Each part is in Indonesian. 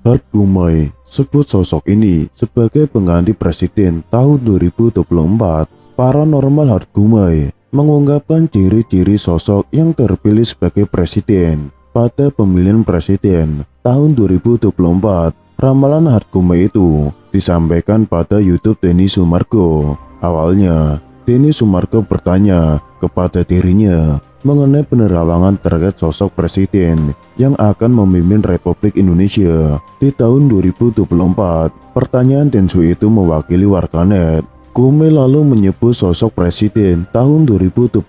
Hart Gumai sebut sosok ini sebagai pengganti presiden tahun 2024. Paranormal Hart Gumai mengungkapkan ciri-ciri sosok yang terpilih sebagai presiden pada pemilihan presiden tahun 2024. Ramalan Hart Gumai itu disampaikan pada YouTube Denny Sumargo. Awalnya, Denny Sumargo bertanya kepada dirinya mengenai penerawangan terkait sosok presiden yang akan memimpin Republik Indonesia di tahun 2024. Pertanyaan Densu itu mewakili warganet. Gumai lalu menyebut sosok presiden tahun 2024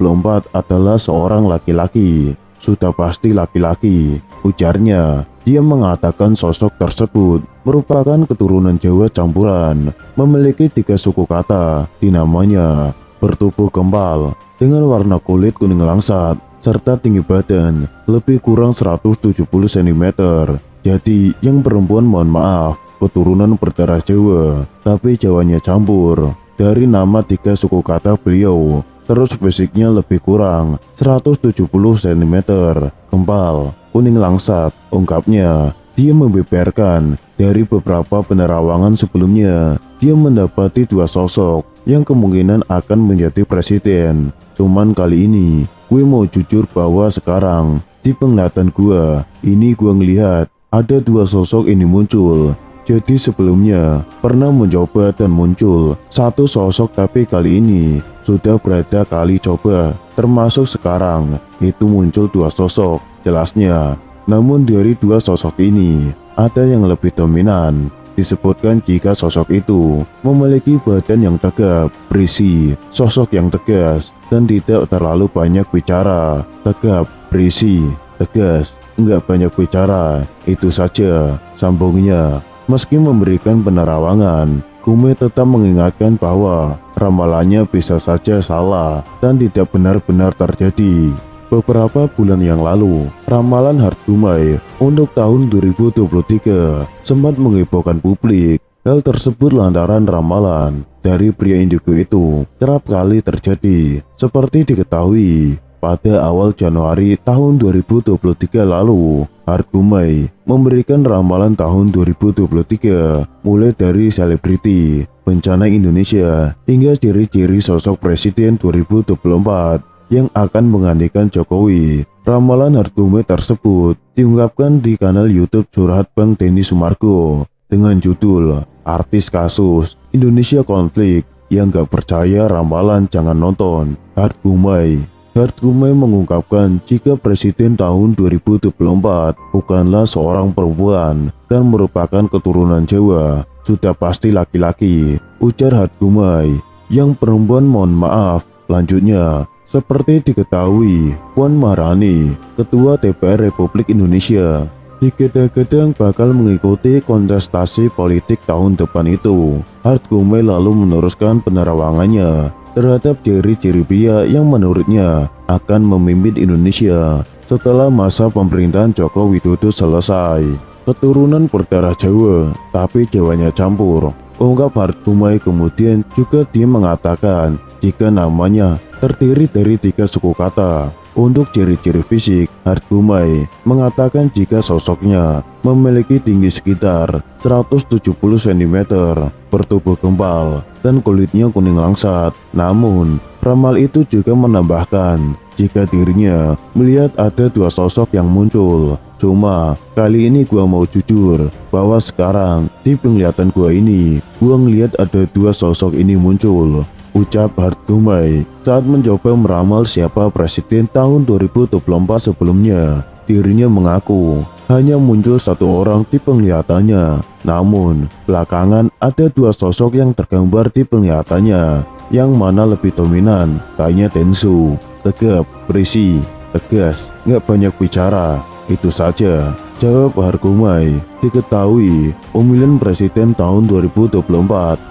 adalah seorang laki-laki. Sudah pasti laki-laki, ujarnya. Dia mengatakan sosok tersebut merupakan keturunan Jawa campuran, memiliki 3 suku kata di namanya, bertubuh kempal, dengan warna kulit kuning langsat, serta tinggi badan lebih kurang 170 cm. Jadi yang perempuan mohon maaf, keturunan berdarah Jawa, tapi Jawanya campur. Dari nama 3 suku kata beliau, terus fisiknya lebih kurang 170 cm, kempal, kuning langsat, ungkapnya. Dia membeberkan dari beberapa penerawangan sebelumnya, dia mendapati 2 sosok yang kemungkinan akan menjadi presiden. Cuman kali ini, gue mau jujur bahwa sekarang, di penglihatan gue, ini gue ngelihat ada 2 sosok ini muncul. Jadi sebelumnya, pernah mencoba dan muncul 1 sosok, tapi kali ini, sudah berada kali coba, termasuk sekarang, itu muncul 2 sosok, jelasnya. Namun dari 2 sosok ini, ada yang lebih dominan. Disebutkan jika sosok itu memiliki badan yang tegap, berisi, sosok yang tegas, dan tidak terlalu banyak bicara. Tegap, berisi, tegas, enggak banyak bicara, itu saja, sambungnya. Meski memberikan penerawangan, Gumai tetap mengingatkan bahwa ramalannya bisa saja salah dan tidak benar-benar terjadi. Beberapa bulan yang lalu, ramalan Hart Gumai untuk tahun 2023 sempat menghebohkan publik. Hal tersebut lantaran ramalan dari pria indigo itu kerap kali terjadi. Seperti diketahui, pada awal Januari tahun 2023 lalu, Hart Gumai memberikan ramalan tahun 2023 mulai dari selebriti, bencana Indonesia, hingga ciri-ciri sosok presiden 2024 yang akan menggantikan Jokowi. Ramalan Hart Gumai tersebut diungkapkan di kanal YouTube Curhat Bang Denny Sumargo dengan judul Artis Kasus Indonesia Konflik. Yang gak percaya ramalan jangan nonton. Hart Gumai mengungkapkan jika presiden tahun 2024 bukanlah seorang perempuan dan merupakan keturunan Jawa, sudah pasti laki-laki, ujar Hart Gumai. Yang perempuan mohon maaf, lanjutnya. Seperti diketahui, Puan Maharani, Ketua DPR Republik Indonesia, digadang-gadang bakal mengikuti kontestasi politik tahun depan itu. Hart Gumai lalu meneruskan penerawangannya terhadap ciri-ciri pria yang menurutnya akan memimpin Indonesia setelah masa pemerintahan Joko Widodo selesai. Keturunan berdarah Jawa, tapi Jawanya campur, ungkap Hart Gumai. Kemudian juga dia mengatakan jika namanya terdiri dari 3 suku kata. Untuk ciri-ciri fisik, Hart Gumai mengatakan jika sosoknya memiliki tinggi sekitar 170 cm, bertubuh kempal, dan kulitnya kuning langsat. Namun, ramal itu juga menambahkan jika dirinya melihat ada 2 sosok yang muncul. Cuma, kali ini gua mau jujur bahwa sekarang di penglihatan gua ini, gua ngelihat ada 2 sosok ini muncul, ucap Hart Gumai saat mencoba meramal siapa presiden tahun 2024 sebelumnya. Dirinya mengaku hanya muncul 1 orang di penglihatannya, namun belakangan ada 2 sosok yang tergambar di penglihatannya. Yang mana lebih dominan? Kayaknya Densu, tegap, berisi, tegas, nggak banyak bicara, itu saja, jawab Hart Gumai. Diketahui, pemilihan presiden tahun 2024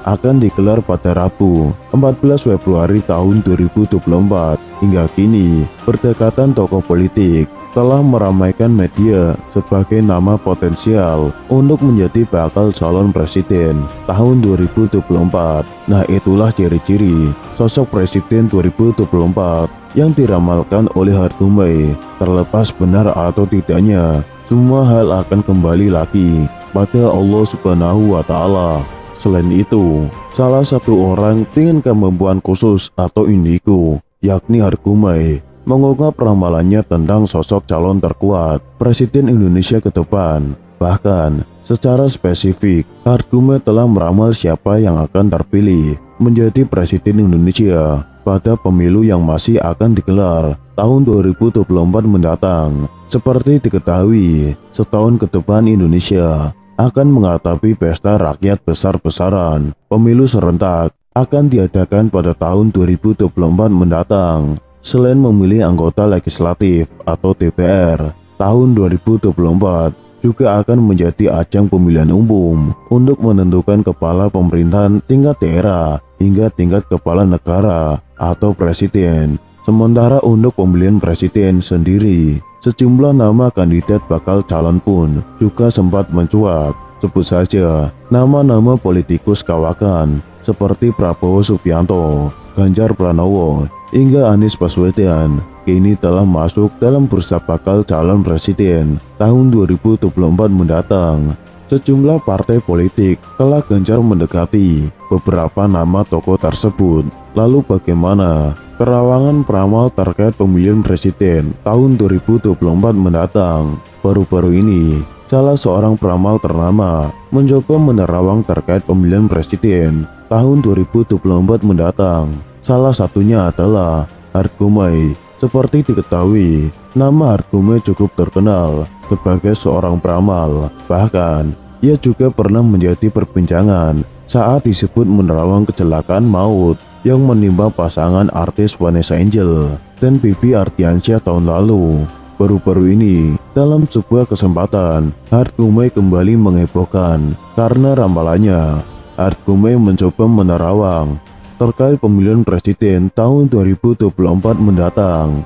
akan digelar pada Rabu, 14 Februari tahun 2024. Hingga kini, berdekatan tokoh politik telah meramaikan media sebagai nama potensial untuk menjadi bakal calon presiden tahun 2024. Nah, itulah ciri-ciri sosok presiden 2024 yang diramalkan oleh Hart Gumai. Terlepas benar atau tidaknya, semua hal akan kembali lagi pada Allah Subhanahu wa Ta'ala. Selain itu, salah satu orang dengan kemampuan khusus atau indigo, yakni Hargumai, mengungkap ramalannya tentang sosok calon terkuat Presiden Indonesia ke depan. Bahkan, secara spesifik, Hargumai telah meramal siapa yang akan terpilih menjadi Presiden Indonesia pada pemilu yang masih akan digelar tahun 2024 mendatang. Seperti diketahui, setahun ke depan Indonesia akan menghadapi pesta rakyat besar-besaran. Pemilu serentak akan diadakan pada tahun 2024 mendatang. Selain memilih anggota legislatif atau DPR, tahun 2024 juga akan menjadi ajang pemilihan umum untuk menentukan kepala pemerintahan tingkat daerah hingga tingkat kepala negara atau presiden. Sementara untuk pemilihan presiden sendiri, sejumlah nama kandidat bakal calon pun juga sempat mencuat. Sebut saja nama-nama politikus kawakan seperti Prabowo Subianto, Ganjar Pranowo, hingga Anies Baswedan kini telah masuk dalam bursa bakal calon presiden tahun 2024 mendatang. Sejumlah partai politik telah gencar mendekati beberapa nama tokoh tersebut. Lalu bagaimana terawangan peramal terkait pemilihan presiden tahun 2024 mendatang? Baru-baru ini, salah seorang peramal ternama mencoba menerawang terkait pemilihan presiden tahun 2024 mendatang. Salah satunya adalah Hargumai. Seperti diketahui, nama Hargumai cukup terkenal sebagai seorang peramal. Bahkan, ia juga pernah menjadi perbincangan saat disebut menerawang kecelakaan maut yang menimpa pasangan artis Vanessa Angel dan Bibi Ardiansyah tahun lalu. Baru-baru ini, dalam sebuah kesempatan, Hargumai kembali menghebohkan karena ramalannya. Hargumai mencoba menerawang terkait pemilihan presiden tahun 2024 mendatang.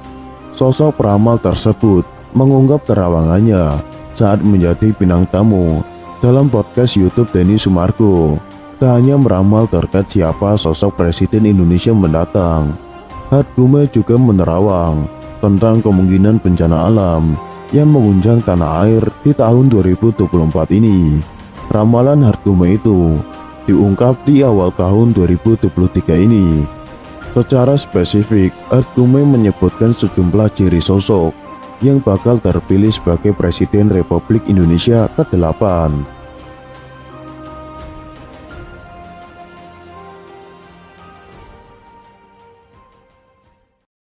Sosok peramal tersebut mengungkap terawangannya saat menjadi bintang tamu dalam podcast YouTube Denny Sumargo. Tak hanya meramal terkait siapa sosok presiden Indonesia mendatang, Hargumai juga menerawang tentang kemungkinan bencana alam yang mengguncang tanah air di tahun 2024 ini. Ramalan Hargumai itu diungkap di awal tahun 2023 ini. Secara spesifik, Hargumai menyebutkan sejumlah ciri sosok yang bakal terpilih sebagai Presiden Republik Indonesia ke-8.